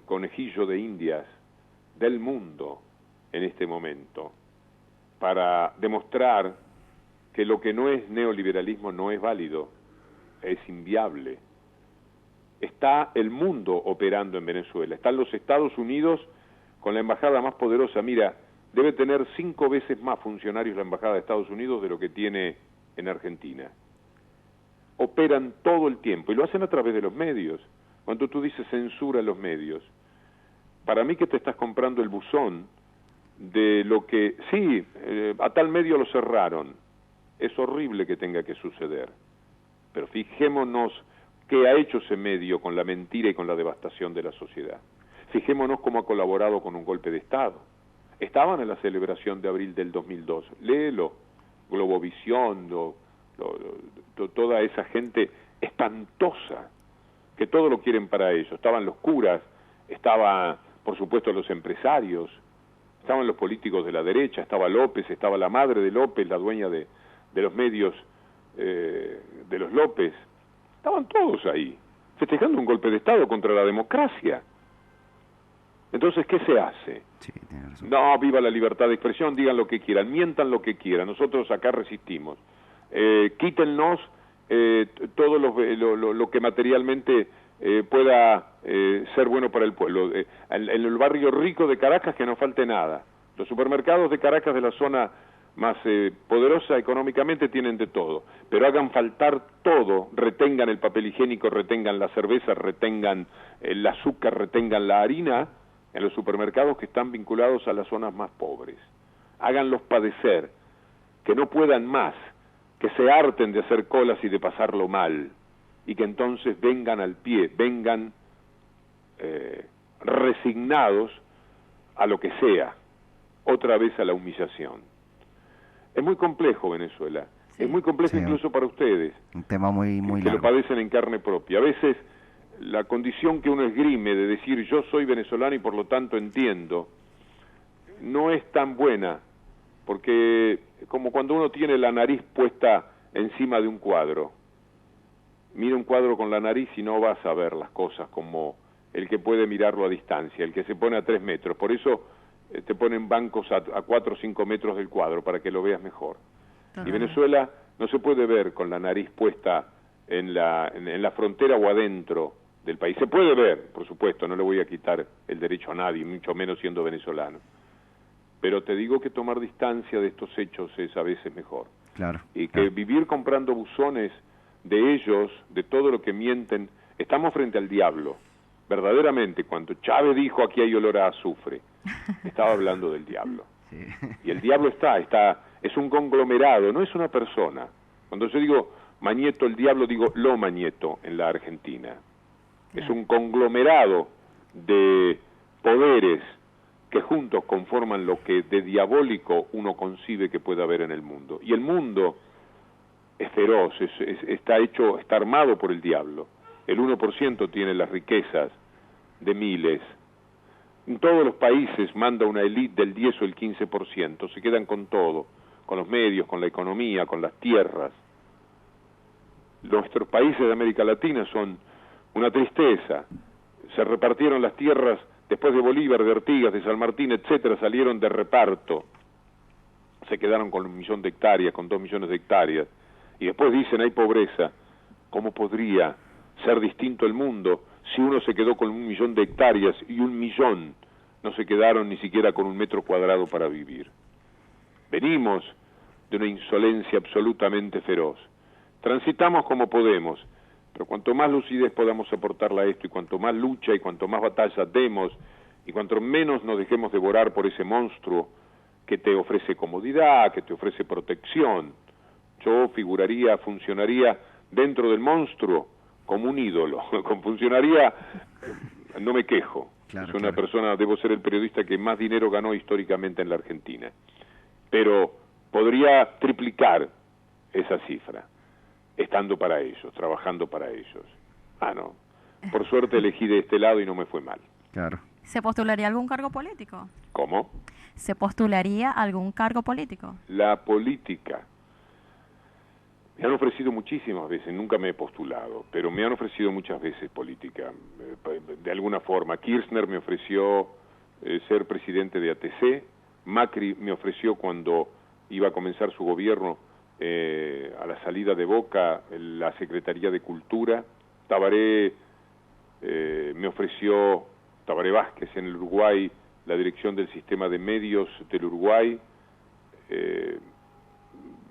conejillo de Indias del mundo en este momento, para demostrar que lo que no es neoliberalismo no es válido, es inviable. Está el mundo operando en Venezuela, están los Estados Unidos con la embajada más poderosa. Mira, debe tener 5 veces más funcionarios la embajada de Estados Unidos de lo que tiene en Argentina. Operan todo el tiempo y lo hacen a través de los medios. Cuando tú dices censura a los medios, para mí que te estás comprando el buzón de lo que, sí, a tal medio lo cerraron, es horrible que tenga que suceder, pero fijémonos qué ha hecho ese medio con la mentira y con la devastación de la sociedad. Fijémonos cómo ha colaborado con un golpe de Estado. Estaban en la celebración de abril del 2002, léelo, Globovisión, toda esa gente espantosa, que todo lo quieren para ellos. Estaban los curas, estaban, por supuesto, los empresarios, estaban los políticos de la derecha, estaba López, estaba la madre de López, la dueña de los medios de los López. Estaban todos ahí, festejando un golpe de Estado contra la democracia. Entonces, ¿qué se hace? Sí, tiene razón. No, viva la libertad de expresión, digan lo que quieran, mientan lo que quieran, nosotros acá resistimos. Quítennos todo lo que materialmente pueda ser bueno para el pueblo. En el barrio rico de Caracas que no falte nada. Los supermercados de Caracas, de la zona más poderosa económicamente, tienen de todo, pero hagan faltar todo, retengan el papel higiénico, retengan la cerveza, retengan el azúcar, retengan la harina en los supermercados que están vinculados a las zonas más pobres. Háganlos padecer, que no puedan más, que se harten de hacer colas y de pasarlo mal, y que entonces vengan al pie, vengan resignados a lo que sea, otra vez a la humillación. Es muy complejo Venezuela, sí. Es muy complejo, sí, incluso para ustedes, un tema muy que largo. Lo padecen en carne propia. A veces la condición que uno esgrime de decir yo soy venezolano y por lo tanto entiendo, no es tan buena, porque como cuando uno tiene la nariz puesta encima de un cuadro, mira un cuadro con la nariz y no vas a ver las cosas como el que puede mirarlo a distancia, el que se pone a 3 metros, por eso te ponen bancos a 4 o 5 metros del cuadro para que lo veas mejor. Y Venezuela no se puede ver con la nariz puesta en la frontera o adentro del país. Se puede ver, por supuesto, no le voy a quitar el derecho a nadie, mucho menos siendo venezolano. pero te digo que tomar distancia de estos hechos es a veces mejor. Claro. Y que vivir comprando buzones de ellos, de todo lo que mienten, estamos frente al diablo. Verdaderamente, cuando Chávez dijo aquí hay olor a azufre, estaba hablando del diablo. Sí. Y el diablo es un conglomerado, no es una persona. Cuando yo digo Mañeto el diablo, digo lo Mañeto en la Argentina. Es un conglomerado de poderes que juntos conforman lo que de diabólico uno concibe que puede haber en el mundo. Y el mundo es feroz, está armado por el diablo. El 1% tiene las riquezas de miles. En todos los países manda una élite del 10 o el 15%, se quedan con todo, con los medios, con la economía, con las tierras. Nuestros países de América Latina son una tristeza. Se repartieron las tierras después de Bolívar, de Artigas, de San Martín, etcétera, salieron de reparto. Se quedaron con 1 millón de hectáreas, con 2 millones de hectáreas. Y después dicen, hay pobreza. ¿Cómo podría ser distinto el mundo si uno se quedó con 1 millón de hectáreas y 1 millón no se quedaron ni siquiera con 1 metro cuadrado para vivir? Venimos de una insolencia absolutamente feroz. Transitamos como podemos, pero cuanto más lucidez podamos aportarle a esto, y cuanto más lucha y cuanto más batalla demos, y cuanto menos nos dejemos devorar por ese monstruo que te ofrece comodidad, que te ofrece protección, yo funcionaría dentro del monstruo como un ídolo, funcionaría, no me quejo, claro, soy una persona, debo ser el periodista que más dinero ganó históricamente en la Argentina, pero podría triplicar esa cifra, estando para ellos, trabajando para ellos. No, por suerte elegí de este lado y no me fue mal. Claro. ¿Se postularía algún cargo político? ¿Cómo? ¿Se postularía algún cargo político? La política. Me han ofrecido muchísimas veces, nunca me he postulado, pero me han ofrecido muchas veces política, de alguna forma. Kirchner me ofreció ser presidente de ATC, Macri me ofreció cuando iba a comenzar su gobierno a la salida de Boca la Secretaría de Cultura, Tabaré me ofreció, Tabaré Vázquez en el Uruguay, la dirección del sistema de medios del Uruguay,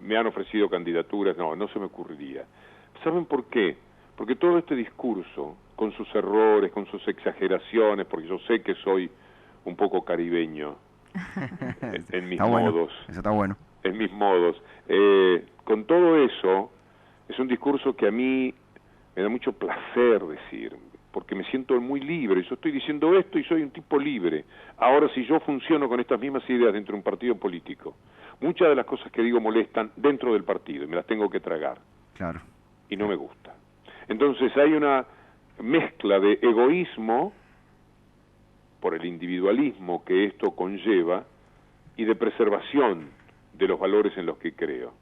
me han ofrecido candidaturas, no se me ocurriría. ¿Saben por qué? Porque todo este discurso, con sus errores, con sus exageraciones, porque yo sé que soy un poco caribeño en mis modos. Eso está bueno. En mis modos. Con todo eso, es un discurso que a mí me da mucho placer decir, porque me siento muy libre. Yo estoy diciendo esto y soy un tipo libre. Ahora, si yo funciono con estas mismas ideas dentro de un partido político, muchas de las cosas que digo molestan dentro del partido y me las tengo que tragar. Claro. Y no me gusta. Entonces hay una mezcla de egoísmo, por el individualismo que esto conlleva, y de preservación de los valores en los que creo.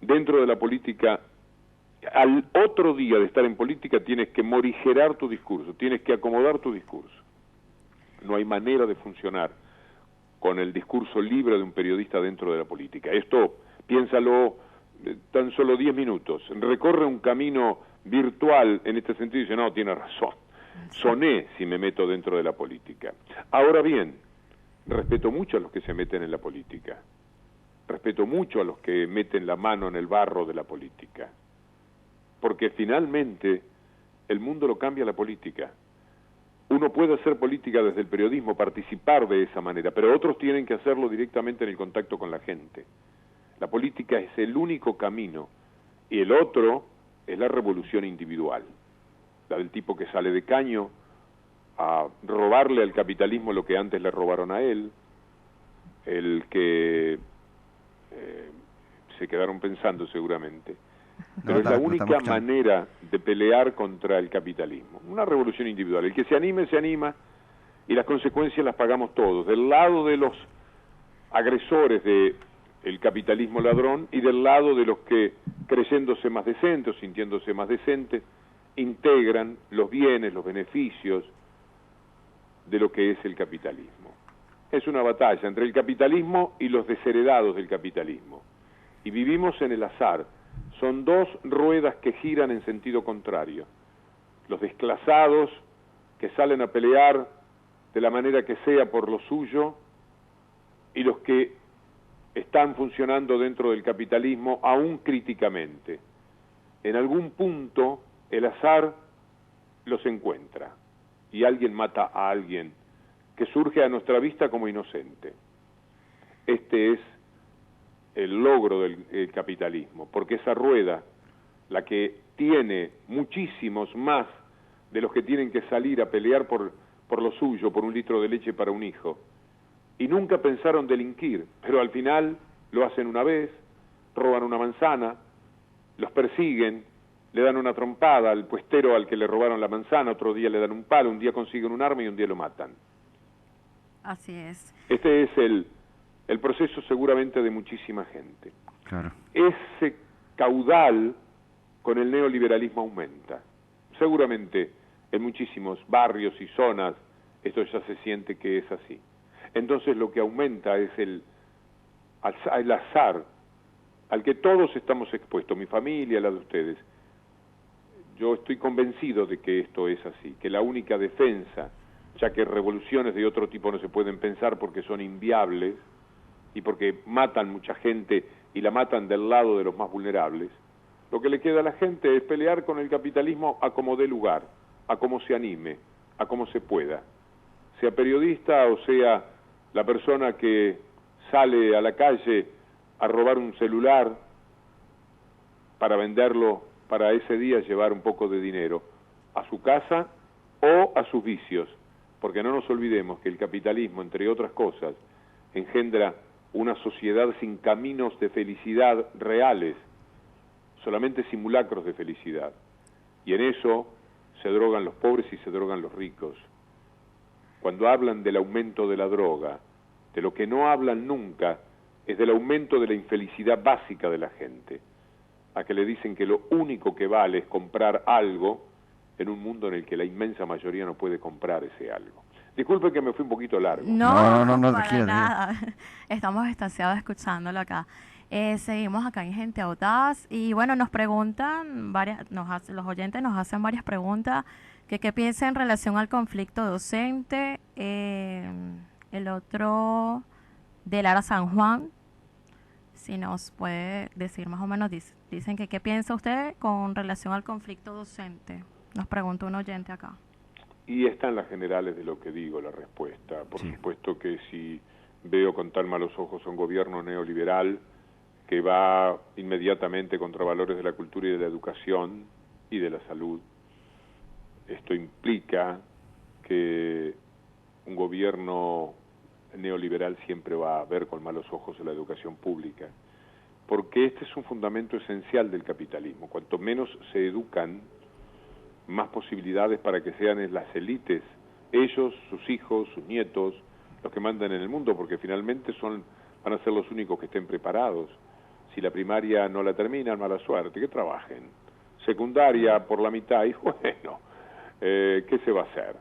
Dentro de la política, al otro día de estar en política tienes que morigerar tu discurso, tienes que acomodar tu discurso. No hay manera de funcionar con el discurso libre de un periodista dentro de la política. Esto, piénsalo, tan solo 10 minutos. Recorre un camino virtual en este sentido y dice, no, tiene razón. Soné si me meto dentro de la política. Ahora bien, respeto mucho a los que se meten en la política. Respeto mucho a los que meten la mano en el barro de la política. Porque finalmente el mundo lo cambia la política. Uno puede hacer política desde el periodismo, participar de esa manera, pero otros tienen que hacerlo directamente en el contacto con la gente. La política es el único camino y el otro es la revolución individual. La del tipo que sale de caño a robarle al capitalismo lo que antes le robaron a él, el que se quedaron pensando seguramente. Pero es la única manera de pelear contra el capitalismo. Una revolución individual. El que se anima, y las consecuencias las pagamos todos. Del lado de los agresores del capitalismo ladrón y del lado de los que, creyéndose más decentes o sintiéndose más decentes, integran los bienes, los beneficios de lo que es el capitalismo. Es una batalla entre el capitalismo y los desheredados del capitalismo. Y vivimos en el azar. Son dos ruedas que giran en sentido contrario. Los desclasados que salen a pelear de la manera que sea por lo suyo y los que están funcionando dentro del capitalismo aún críticamente. En algún punto el azar los encuentra y alguien mata a alguien que surge a nuestra vista como inocente. Este es el logro del capitalismo, porque esa rueda, la que tiene muchísimos más de los que tienen que salir a pelear por lo suyo, por un litro de leche para un hijo, y nunca pensaron delinquir, pero al final lo hacen una vez, roban una manzana, los persiguen, le dan una trompada al puestero al que le robaron la manzana, otro día le dan un palo, un día consiguen un arma y un día lo matan. Así es. Este es el proceso seguramente de muchísima gente. Claro. Ese caudal con el neoliberalismo aumenta. Seguramente en muchísimos barrios y zonas esto ya se siente que es así. Entonces lo que aumenta es el azar al que todos estamos expuestos, mi familia, la de ustedes. Yo estoy convencido de que esto es así, que la única defensa, ya que revoluciones de otro tipo no se pueden pensar porque son inviables y porque matan mucha gente y la matan del lado de los más vulnerables, lo que le queda a la gente es pelear con el capitalismo a como dé lugar, a como se anime, a como se pueda. Sea periodista o sea la persona que sale a la calle a robar un celular para venderlo, para ese día llevar un poco de dinero a su casa o a sus vicios, porque no nos olvidemos que el capitalismo, entre otras cosas, engendra una sociedad sin caminos de felicidad reales, solamente simulacros de felicidad, y en eso se drogan los pobres y se drogan los ricos. Cuando hablan del aumento de la droga, de lo que no hablan nunca es del aumento de la infelicidad básica de la gente, a que le dicen que lo único que vale es comprar algo en un mundo en el que la inmensa mayoría no puede comprar ese algo. Disculpe que me fui un poquito largo. No, para tranquilo, nada. Estamos extasiados escuchándolo acá. Seguimos acá en Gente Audaz y bueno, nos preguntan los oyentes nos hacen varias preguntas qué piensa en relación al conflicto docente. El otro de Lara San Juan, si nos puede decir más o menos, dicen que qué piensa usted con relación al conflicto docente. Nos pregunta un oyente acá. Y están las generales de lo que digo, la respuesta. Por supuesto que si veo con tan malos ojos a un gobierno neoliberal que va inmediatamente contra valores de la cultura y de la educación y de la salud, esto implica que un gobierno neoliberal siempre va a ver con malos ojos a la educación pública, porque este es un fundamento esencial del capitalismo. Cuanto menos se educan, más posibilidades para que sean las élites, ellos, sus hijos, sus nietos, los que mandan en el mundo, porque finalmente van a ser los únicos que estén preparados. Si la primaria no la terminan, mala suerte, que trabajen. Secundaria por la mitad, y bueno, ¿qué se va a hacer?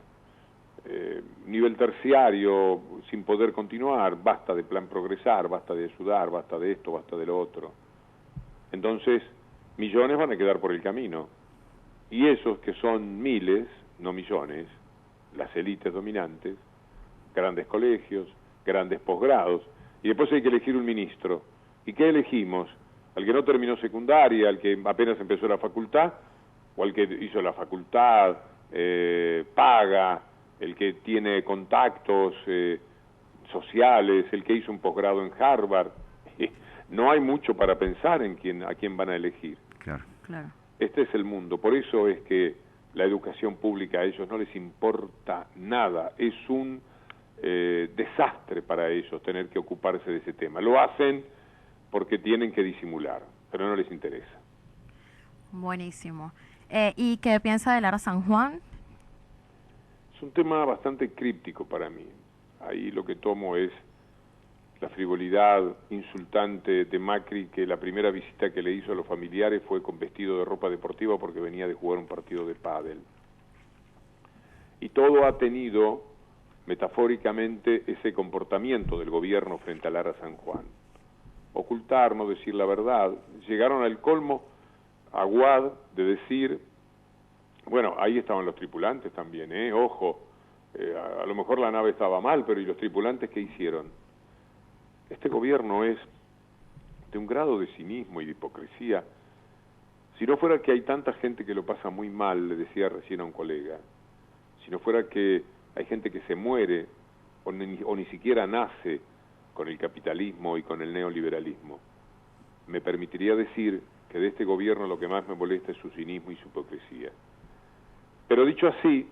Nivel terciario, sin poder continuar, basta de plan progresar, basta de ayudar, basta de esto, basta de lo otro. Entonces, millones van a quedar por el camino. Y esos que son miles, no millones, las élites dominantes, grandes colegios, grandes posgrados, y después hay que elegir un ministro. ¿Y qué elegimos? ¿Al que no terminó secundaria, al que apenas empezó la facultad, o al que hizo la facultad, paga, el que tiene contactos sociales, el que hizo un posgrado en Harvard? No hay mucho para pensar a quién van a elegir. Claro. Claro. Este es el mundo, por eso es que la educación pública a ellos no les importa nada, es un desastre para ellos tener que ocuparse de ese tema. Lo hacen porque tienen que disimular, pero no les interesa. Buenísimo. ¿Y qué piensa de Lara San Juan? Es un tema bastante críptico para mí. Ahí lo que tomo es la frivolidad insultante de Macri, que la primera visita que le hizo a los familiares fue con vestido de ropa deportiva porque venía de jugar un partido de pádel. Y todo ha tenido, metafóricamente, ese comportamiento del gobierno frente a Lara San Juan. Ocultar, no decir la verdad. Llegaron al colmo, Aguad, de decir, bueno, ahí estaban los tripulantes también, ojo, a lo mejor la nave estaba mal, pero ¿y los tripulantes qué hicieron? este gobierno es de un grado de cinismo y de hipocresía. Si no fuera que hay tanta gente que lo pasa muy mal, le decía recién a un colega, si no fuera que hay gente que se muere o ni siquiera nace con el capitalismo y con el neoliberalismo, me permitiría decir que de este gobierno lo que más me molesta es su cinismo y su hipocresía. Pero dicho así,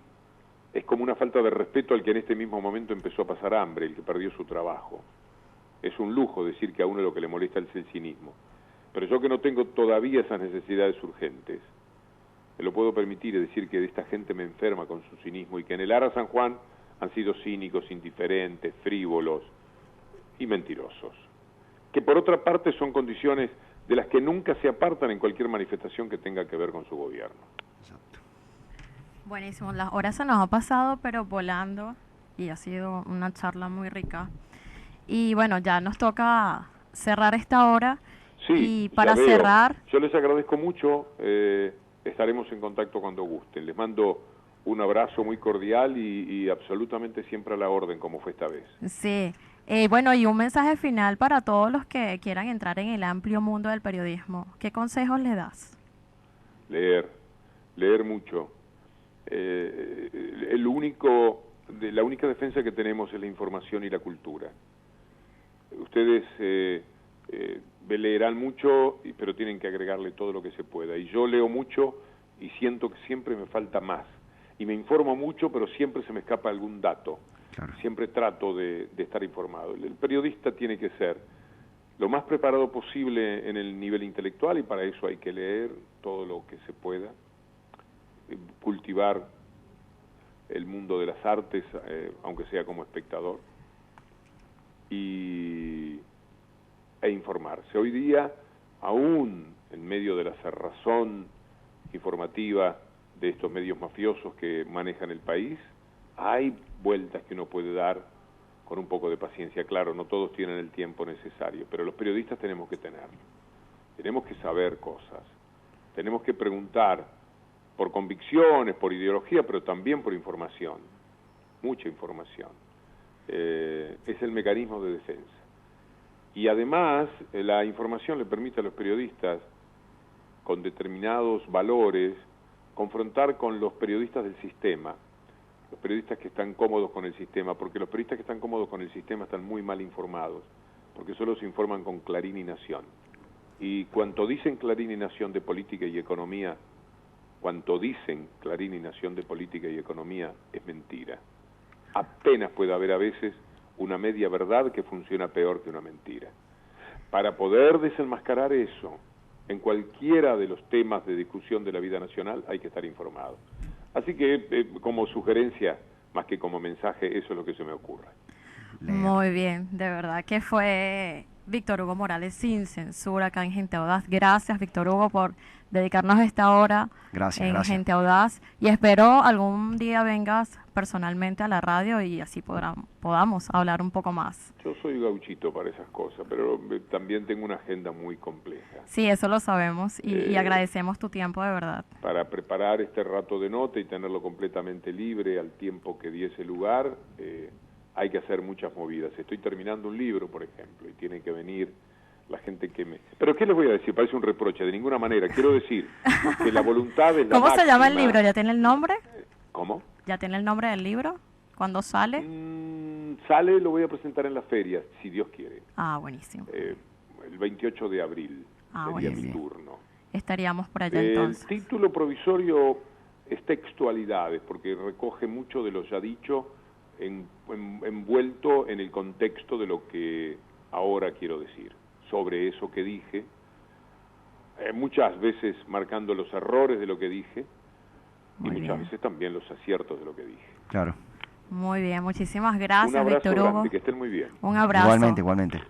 es como una falta de respeto al que en este mismo momento empezó a pasar hambre, el que perdió su trabajo. Es un lujo decir que a uno lo que le molesta es el cinismo. Pero yo que no tengo todavía esas necesidades urgentes, me lo puedo permitir, es decir que de esta gente me enferma con su cinismo y que en el Ara San Juan han sido cínicos, indiferentes, frívolos y mentirosos. Que por otra parte son condiciones de las que nunca se apartan en cualquier manifestación que tenga que ver con su gobierno. Exacto. Buenísimo, las horas se nos ha pasado pero volando y ha sido una charla muy rica. Y bueno, ya nos toca cerrar esta hora. Sí, y para veo. cerrar... Yo les agradezco mucho, estaremos en contacto cuando gusten. Les mando un abrazo muy cordial y absolutamente siempre a la orden, como fue esta vez. Sí, bueno, y un mensaje final para todos los que quieran entrar en el amplio mundo del periodismo. ¿Qué consejos le das? Leer mucho. La única defensa que tenemos es la información y la cultura. Ustedes leerán mucho, pero tienen que agregarle todo lo que se pueda. Y yo leo mucho y siento que siempre me falta más. Y me informo mucho, pero siempre se me escapa algún dato. Claro. Siempre trato de estar informado. El periodista tiene que ser lo más preparado posible en el nivel intelectual y para eso hay que leer todo lo que se pueda, cultivar el mundo de las artes, aunque sea como espectador, e informarse. Hoy día, aún en medio de la cerrazón informativa de estos medios mafiosos que manejan el país, hay vueltas que uno puede dar con un poco de paciencia. Claro, no todos tienen el tiempo necesario, pero los periodistas tenemos que tenerlo. Tenemos que saber cosas, tenemos que preguntar por convicciones, por ideología, pero también por información, mucha información. Es el mecanismo de defensa. Y además, la información le permite a los periodistas, con determinados valores, confrontar con los periodistas del sistema, los periodistas que están cómodos con el sistema, porque los periodistas que están cómodos con el sistema están muy mal informados, porque solo se informan con Clarín y Nación. Y cuanto dicen Clarín y Nación de política y economía, cuanto dicen Clarín y Nación de política y economía, es mentira. Apenas puede haber a veces una media verdad que funciona peor que una mentira. Para poder desenmascarar eso, en cualquiera de los temas de discusión de la vida nacional hay que estar informado. Así que como sugerencia, más que como mensaje, eso es lo que se me ocurre. Muy bien, de verdad que fue Víctor Hugo Morales sin censura acá en Gente Audaz. Gracias, Víctor Hugo, por dedicarnos esta hora en Gente Audaz. Y espero algún día vengas personalmente a la radio y así podamos hablar un poco más. Yo soy gauchito para esas cosas, pero también tengo una agenda muy compleja. Sí, eso lo sabemos y agradecemos tu tiempo de verdad. Para preparar este rato de nota y tenerlo completamente libre al tiempo que diese lugar, hay que hacer muchas movidas. Estoy terminando un libro, por ejemplo, y tiene que venir la gente que me... ¿Pero qué les voy a decir? Parece un reproche, de ninguna manera. Quiero decir que la voluntad es la ¿Cómo se llama el máxima. libro? ¿Ya tiene el nombre? ¿Cómo? ¿Ya tiene el nombre del libro? ¿Cuándo sale? Sale, lo voy a presentar en las ferias, si Dios quiere. Ah, buenísimo. El 28 de abril sería mi turno. Estaríamos por allá entonces. El título provisorio es Textualidades, porque recoge mucho de lo ya dicho, envuelto en el contexto de lo que ahora quiero decir, sobre eso que dije, muchas veces marcando los errores de lo que dije, y muchas veces también los aciertos de lo que dije. Claro. Muy bien, muchísimas gracias, Un abrazo Víctor Hugo. grande, que estén muy bien. Un abrazo. Igualmente.